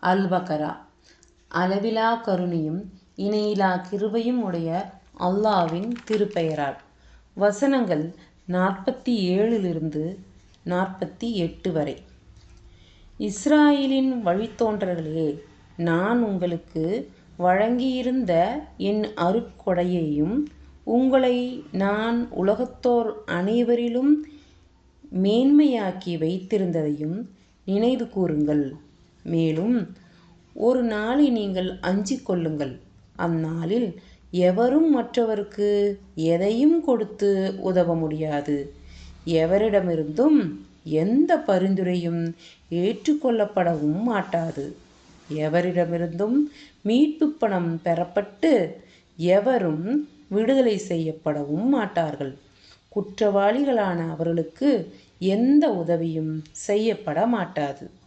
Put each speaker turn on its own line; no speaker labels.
அல்-பக்ரா. அளவிலா கருணையும் இணையிலா கிருபையும் உடைய அல்லாஹ்வின் திருப்பெயரால். வசனங்கள் 47 48 வரை. இஸ்ராயேலின் வழித்தோன்றல்களே, நான் உங்களுக்கு வழங்கியிருந்த என் அருட்கொடையையும் உங்களை நான் உலகத்தோர் அனைவரிலும் மேன்மையாக்கி வைத்திருந்ததையும் நினைவு கூருங்கள். மேலும் ஒரு நாளை நீங்கள் அஞ்சிக் கொள்ளுங்கள். அந்நாளில் எவரும் மற்றவருக்கு எதையும் கொடுத்து உதவ முடியாது. எவரிடமிருந்தும் எந்த பரிந்துரையும் ஏற்றுக்கொள்ளப்படவும் மாட்டாது. எவரிடமிருந்தும் மீட்புப் பணம் பெறப்பட்டு எவரும் விடுதலை செய்யப்படவும் மாட்டார்கள். குற்றவாளிகளான அவர்களுக்கு எந்த உதவியும் செய்யப்பட மாட்டாது.